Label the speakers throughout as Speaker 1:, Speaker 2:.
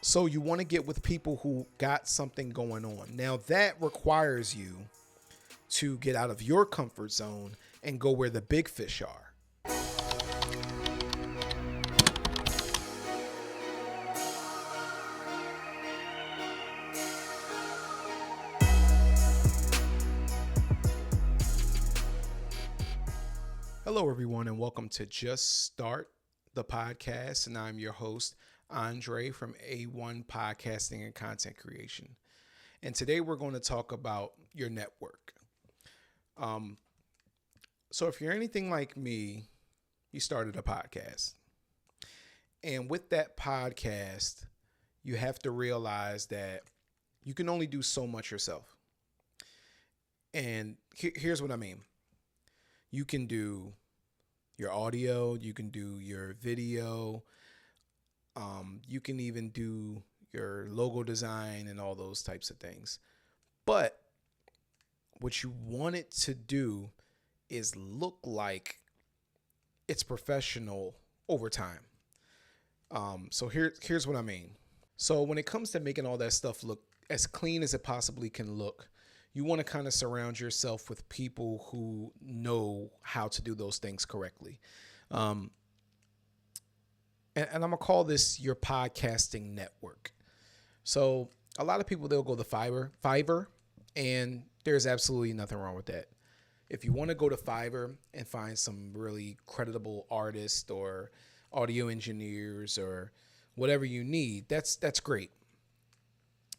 Speaker 1: So you want to get with people who got something going on. Now that requires you to get out of your comfort zone and go where the big fish are. Hello, everyone, and welcome to Just Start the Podcast. And I'm your host, Andre from A1 Podcasting and Content Creation. And today we're going to talk about your network. So if you're anything like me, you started a podcast. And with that podcast, you have to realize that you can only do so much yourself. And here's what I mean. You can do your audio, you can do your video, you can even do your logo design and all those types of things. But what you want it to do is look like it's professional over time. So here's what I mean. So when it comes to making all that stuff look as clean as it possibly can look, you want to kind of surround yourself with people who know how to do those things correctly. And I'm going to call this your podcasting network. So a lot of people, they'll go to Fiverr, and there's absolutely nothing wrong with that. If you want to go to Fiverr and find some really creditable artists or audio engineers or whatever you need, that's great.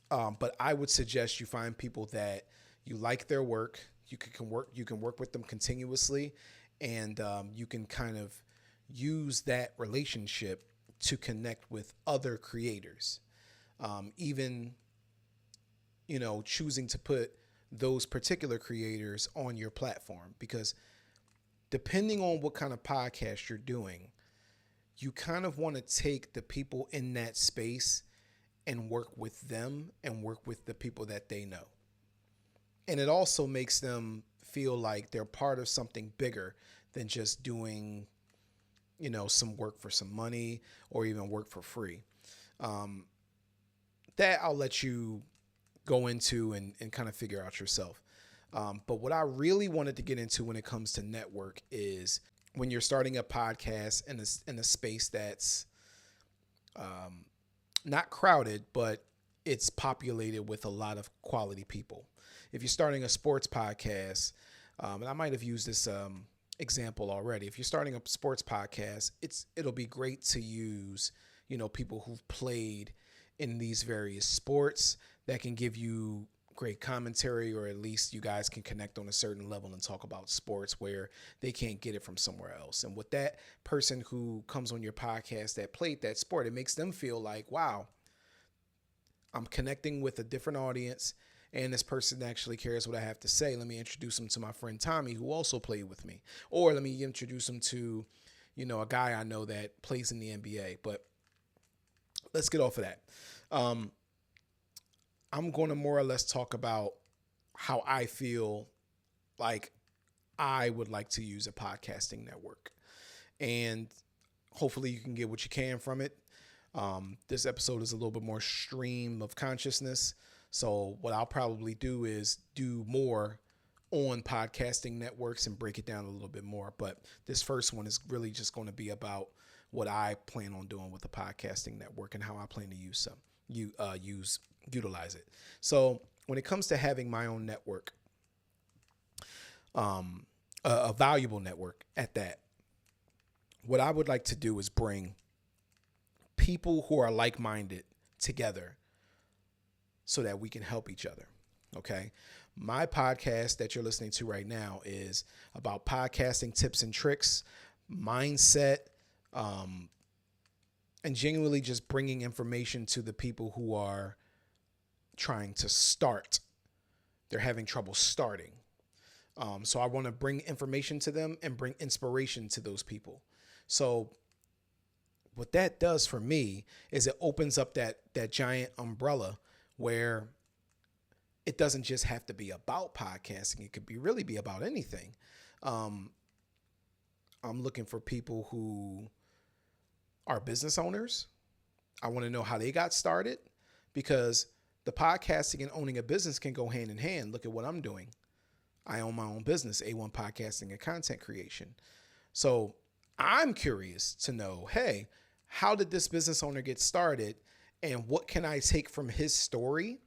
Speaker 1: But I would suggest you find people that you like their work. You can work with them continuously, and you can kind of use that relationship to connect with other creators. Even choosing to put those particular creators on your platform, because depending on what kind of podcast you're doing, you kind of want to take the people in that space and work with them and work with the people that they know. And it also makes them feel like they're part of something bigger than just doing, some work for some money or even work for free. That I'll let you go into and kind of figure out yourself. But what I really wanted to get into when it comes to network is when you're starting a podcast in a space that's not crowded, but it's populated with a lot of quality people. If you're starting a sports podcast, and I might have used this example already. If you're starting a sports podcast, it'll be great to use, people who've played in these various sports that can give you great commentary, or at least you guys can connect on a certain level and talk about sports where they can't get it from somewhere else. And with that person who comes on your podcast that played that sport, it makes them feel like, wow, I'm connecting with a different audience, and this person actually cares what I have to say. Let me introduce them to my friend Tommy, who also played with me. Or let me introduce them to, a guy I know that plays in the NBA. But let's get off of that. I'm going to more or less talk about how I feel like I would like to use a podcasting network. And hopefully you can get what you can from it. This episode is a little bit more stream of consciousness. So what I'll probably do is do more on podcasting networks and break it down a little bit more. But this first one is really just going to be about what I plan on doing with the podcasting network and how I plan to utilize it. So when it comes to having my own network, a valuable network at that, what I would like to do is bring people who are like-minded together so that we can help each other. Okay. My podcast that you're listening to right now is about podcasting tips and tricks, mindset, and genuinely just bringing information to the people who are trying to start. They're having trouble starting. So I want to bring information to them and bring inspiration to those people. So what that does for me is it opens up that giant umbrella where it doesn't just have to be about podcasting. It could really be about anything. I'm looking for people who are business owners, I want to know how they got started, because the podcasting and owning a business can go hand in hand. Look at what I'm doing. I own my own business, A1 Podcasting and Content Creation. So I'm curious to know, hey, how did this business owner get started, and what can I take from his story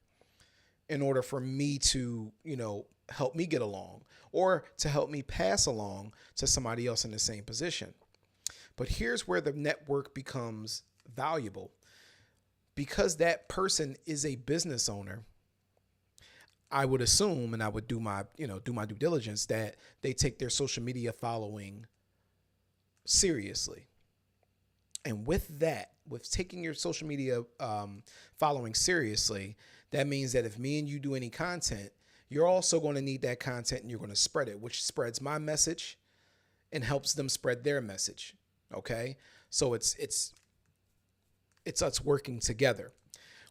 Speaker 1: in order for me to, help me get along, or to help me pass along to somebody else in the same position. But here's where the network becomes valuable. Because that person is a business owner, I would assume, and I would do my due diligence, that they take their social media following seriously. And with that, with taking your social media following seriously, that means that if me and you do any content, you're also going to need that content, and you're going to spread it, which spreads my message and helps them spread their message. Okay? So it's us working together.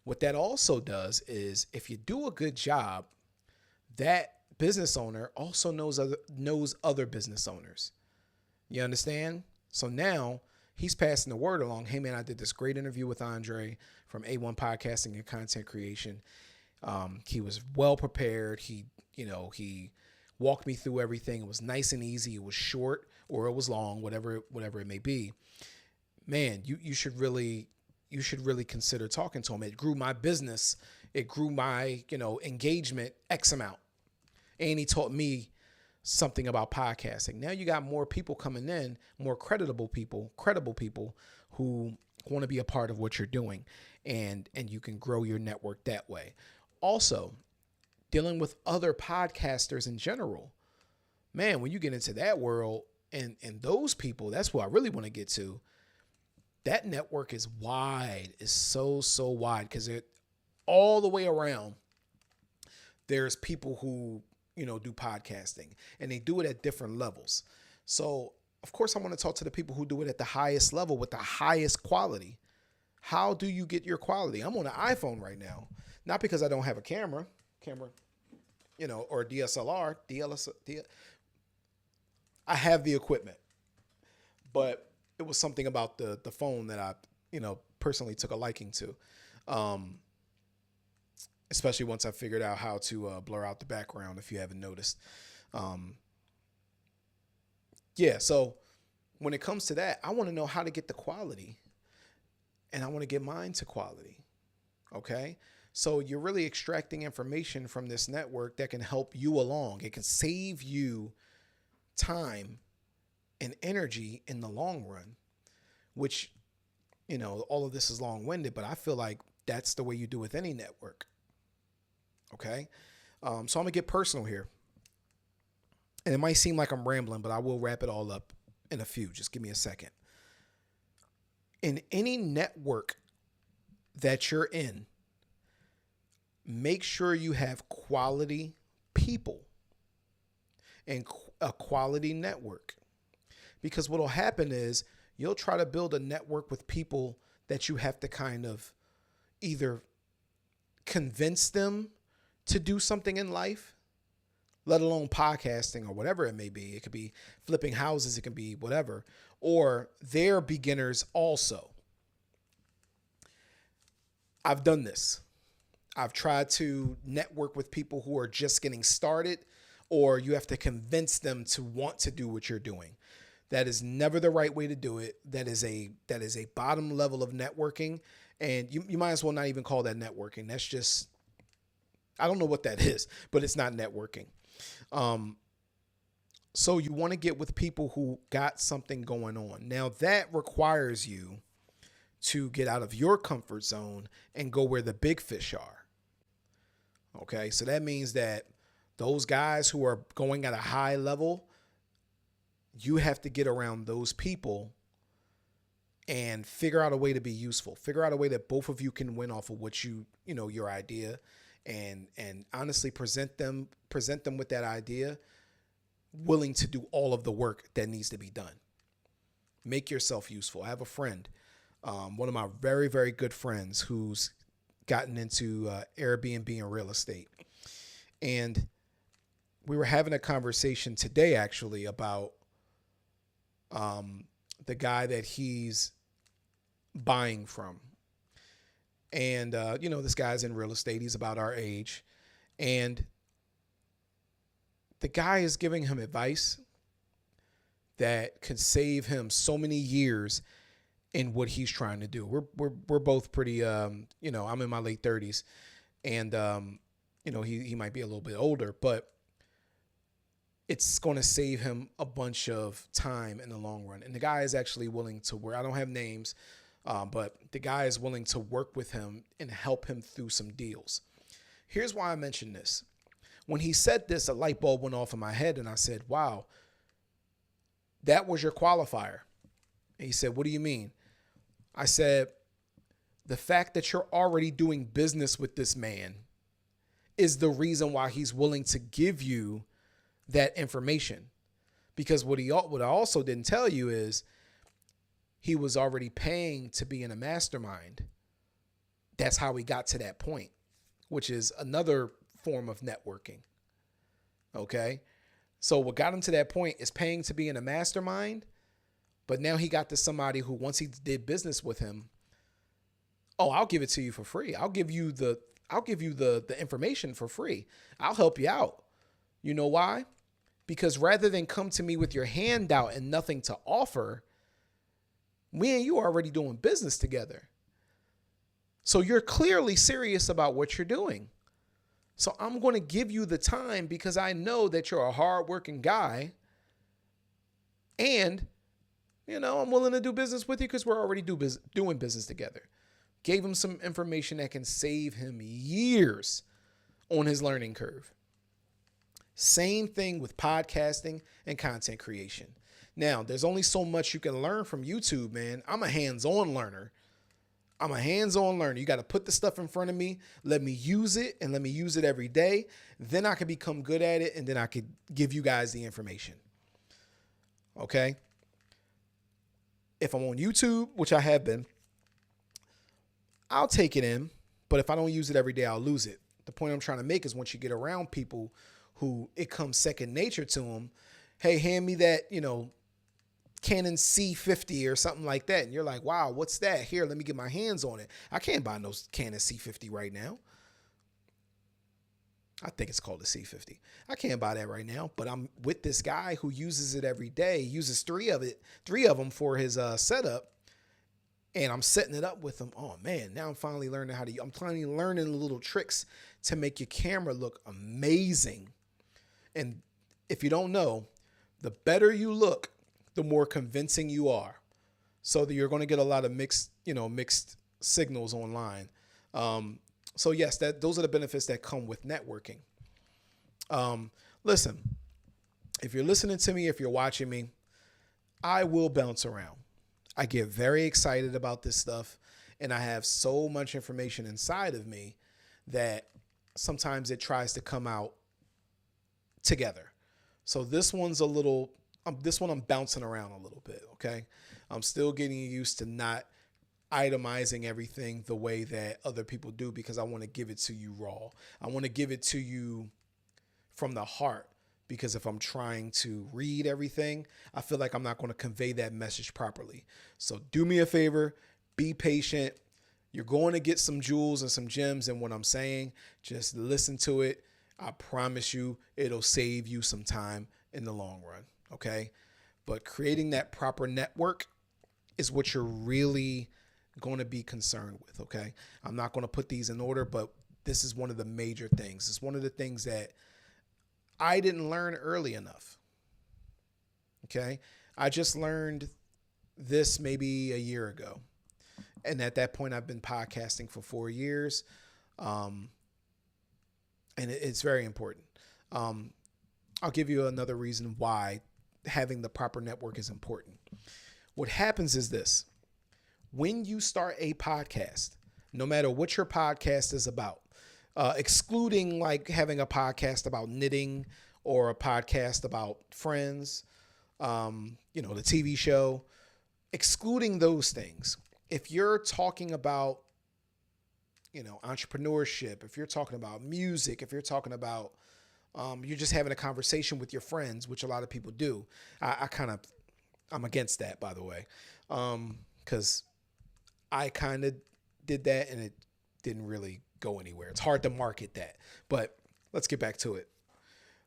Speaker 1: What that also does is, if you do a good job, that business owner also knows other business owners. You understand? So now he's passing the word along. Hey man, I did this great interview with Andre from A1 Podcasting and Content Creation. He was well prepared. He walked me through everything. It was nice and easy. It was short, or it was long, whatever it may be. Man, you should really consider talking to him. It grew my business. It grew my, engagement X amount. And he taught me something about podcasting. Now you got more people coming in, more credible people who want to be a part of what you're doing, and you can grow your network that way. Also, dealing with other podcasters in general. Man, when you get into that world and those people, that's what I really want to get to. That network is wide, is so wide, because it all the way around, there's people who, do podcasting, and they do it at different levels. So of course I want to talk to the people who do it at the highest level with the highest quality. How do you get your quality? I'm on an iPhone right now, not because I don't have a camera, or DSLR, I have the equipment, but it was something about the phone that I, personally took a liking to. Especially once I figured out how to blur out the background, if you haven't noticed. So when it comes to that, I want to know how to get the quality, and I want to get mine to quality. Okay? So you're really extracting information from this network that can help you along. It can save you time and energy in the long run, which, all of this is long-winded, but I feel like that's the way you do with any network. Okay. So I'm going to get personal here, and it might seem like I'm rambling, but I will wrap it all up in a few. Just give me a second. In any network that you're in, make sure you have quality people and a quality network, because what will happen is you'll try to build a network with people that you have to kind of either convince them to do something in life, let alone podcasting or whatever it may be. It could be flipping houses. It can be whatever. Or they're beginners also. I've done this. I've tried to network with people who are just getting started, or you have to convince them to want to do what you're doing. That is never the right way to do it. That is a bottom level of networking. And you might as well not even call that networking. That's just, I don't know what that is, but it's not networking. So you want to get with people who got something going on. Now that requires you to get out of your comfort zone and go where the big fish are. Okay. So that means that those guys who are going at a high level, you have to get around those people and figure out a way to be useful. Figure out a way that both of you can win off of what your idea, and honestly present them with that idea, willing to do all of the work that needs to be done. Make yourself useful. I have a friend, one of my very, very good friends, who's gotten into Airbnb and real estate. And we were having a conversation today, actually, about the guy that he's buying from. And, this guy's in real estate. He's about our age. And the guy is giving him advice that could save him so many years in what he's trying to do. We're both pretty, I'm in my late 30s, and, he might be a little bit older, but it's going to save him a bunch of time in the long run. And the guy is actually willing to work. I don't have names, but the guy is willing to work with him and help him through some deals. Here's why I mentioned this. When he said this, a light bulb went off in my head, and I said, wow, that was your qualifier. And he said, what do you mean? I said, the fact that you're already doing business with this man is the reason why he's willing to give you that information. Because what I also didn't tell you is he was already paying to be in a mastermind. That's how he got to that point, which is another form of networking. Okay. So what got him to that point is paying to be in a mastermind, but now he got to somebody who, once he did business with him, oh, I'll give it to you for free. I'll give you the information for free. I'll help you out. You know why? Because rather than come to me with your hand out and nothing to offer, me and you are already doing business together. So you're clearly serious about what you're doing. So I'm going to give you the time because I know that you're a hardworking guy. And, I'm willing to do business with you because we're already doing business together. Gave him some information that can save him years on his learning curve. Same thing with podcasting and content creation. Now, there's only so much you can learn from YouTube, man. I'm a hands-on learner. You got to put the stuff in front of me, let me use it, and let me use it every day. Then I can become good at it, and then I could give you guys the information. Okay? If I'm on YouTube, which I have been, I'll take it in, but if I don't use it every day, I'll lose it. The point I'm trying to make is once you get around people who it comes second nature to them, hey, hand me that, Canon C50 or something like that. And you're like, wow, what's that? Here, let me get my hands on it. I can't buy no Canon C50 right now. I think it's called the C50. I can't buy that right now, but I'm with this guy who uses it every day, uses three of them for his setup. And I'm setting it up with him. Oh man, now I'm finally learning I'm finally learning the little tricks to make your camera look amazing. And if you don't know, the better you look, the more convincing you are. So that you're going to get a lot of mixed signals online. So yes, those are the benefits that come with networking. Listen, if you're listening to me, if you're watching me, I will bounce around. I get very excited about this stuff, and I have so much information inside of me that sometimes it tries to come out together. So this one I'm bouncing around a little bit, okay? I'm still getting used to not itemizing everything the way that other people do because I want to give it to you raw. I want to give it to you from the heart. Because if I'm trying to read everything, I feel like I'm not going to convey that message properly. So do me a favor, be patient. You're going to get some jewels and some gems in what I'm saying. Just listen to it. I promise you it'll save you some time in the long run, okay? But creating that proper network is what you're really going to be concerned with, okay? I'm not going to put these in order, but this is one of the major things. It's one of the things that I didn't learn early enough. Okay. I just learned this maybe a year ago. And at that point, I've been podcasting for 4 years. And it's very important. I'll give you another reason why having the proper network is important. What happens is this: when you start a podcast, no matter what your podcast is about, excluding like having a podcast about knitting or a podcast about Friends, the TV show, excluding those things. If you're talking about, entrepreneurship, if you're talking about music, if you're talking about, you're just having a conversation with your friends, which a lot of people do. I'm against that, by the way, because I kind of did that and it didn't really go anywhere. It's hard to market that. But let's get back to it.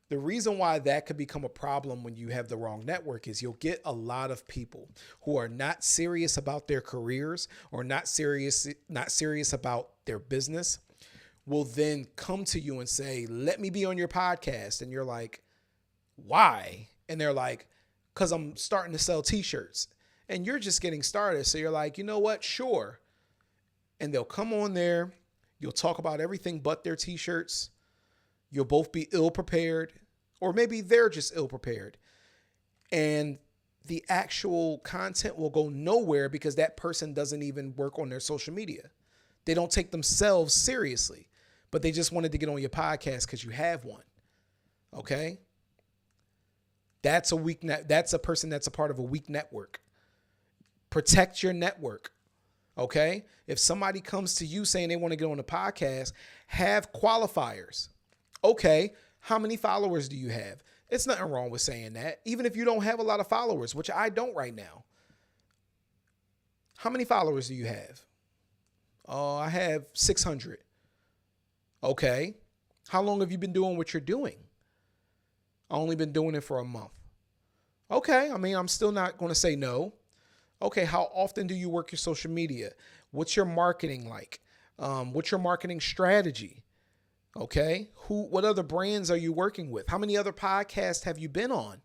Speaker 1: The reason why that could become a problem when you have the wrong network is you'll get a lot of people who are not serious about their careers or not serious about their business will then come to you and say, let me be on your podcast. And you're like, why? And they're like, because I'm starting to sell t-shirts. And you're just getting started. So you're like, you know what? Sure. And they'll come on there. You'll talk about everything but their t-shirts. You'll both be ill prepared, or maybe they're just ill prepared. And the actual content will go nowhere because that person doesn't even work on their social media. They don't take themselves seriously, but they just wanted to get on your podcast because you have one. Okay? That's a person that's a part of a weak network. Protect your network. Okay? If somebody comes to you saying they want to get on a podcast, have qualifiers. Okay, how many followers do you have? It's nothing wrong with saying that. Even if you don't have a lot of followers, which I don't right now. How many followers do you have? Oh, I have 600. Okay. How long have you been doing what you're doing? I've only been doing it for a month. Okay, I mean, I'm still not going to say no. Okay, how often do you work your social media? What's your marketing like? What's your marketing strategy? Okay. What other brands are you working with? How many other podcasts have you been on?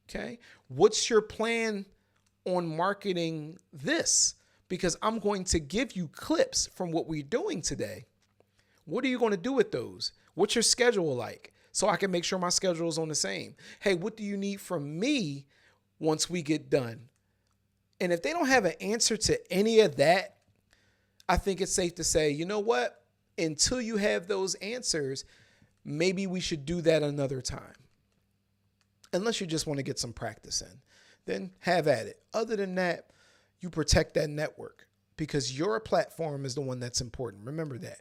Speaker 1: Okay. What's your plan on marketing this? Because I'm going to give you clips from what we're doing today. What are you going to do with those? What's your schedule like? So I can make sure my schedule is on the same. Hey, what do you need from me once we get done? And if they don't have an answer to any of that, I think it's safe to say, you know what? Until you have those answers, maybe we should do that another time. Unless you just want to get some practice in, then have at it. Other than that, you protect that network because your platform is the one that's important. Remember that.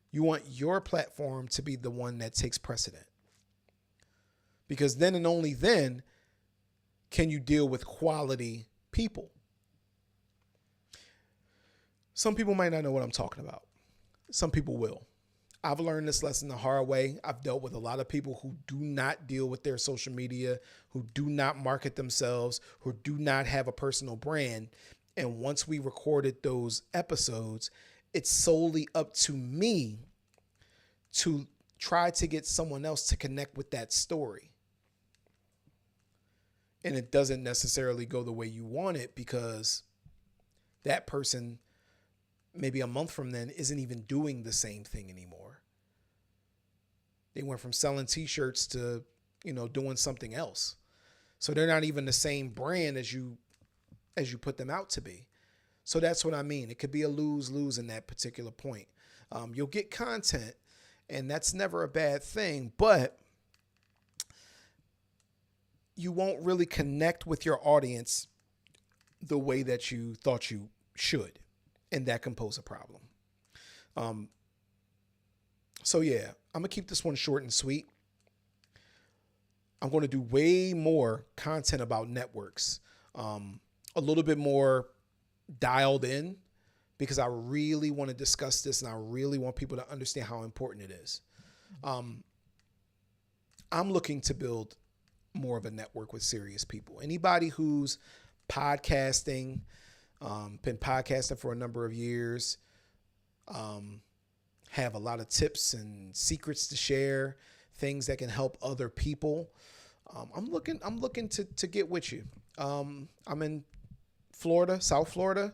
Speaker 1: You want your platform to be the one that takes precedent. Because then and only then can you deal with quality people. Some people might not know what I'm talking about. Some people will. I've learned this lesson the hard way. I've dealt with a lot of people who do not deal with their social media, who do not market themselves, who do not have a personal brand. And once we recorded those episodes, it's solely up to me to try to get someone else to connect with that story. And it doesn't necessarily go the way you want it because that person maybe a month from then isn't even doing the same thing anymore. They went from selling t-shirts to, doing something else. So they're not even the same brand as you put them out to be. So that's what I mean. It could be a lose-lose in that particular point. You'll get content and that's never a bad thing, but you won't really connect with your audience the way that you thought you should. And that can pose a problem. So yeah, I'm going to keep this one short and sweet. I'm going to do way more content about networks. A little bit more dialed in because I really want to discuss this and I really want people to understand how important it is. I'm looking to build more of a network with serious people. Anybody who's podcasting, been podcasting for a number of years, have a lot of tips and secrets to share, things that can help other people. I'm looking to get with you. I'm in Florida, South Florida,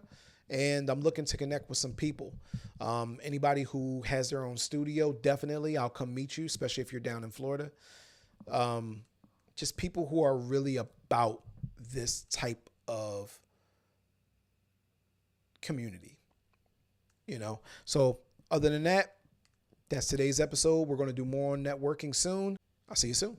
Speaker 1: and I'm looking to connect with some people. Anybody who has their own studio, definitely I'll come meet you, especially if you're down in Florida. Just people who are really about this type of community, So other than that, that's today's episode. We're going to do more on networking soon. I'll see you soon.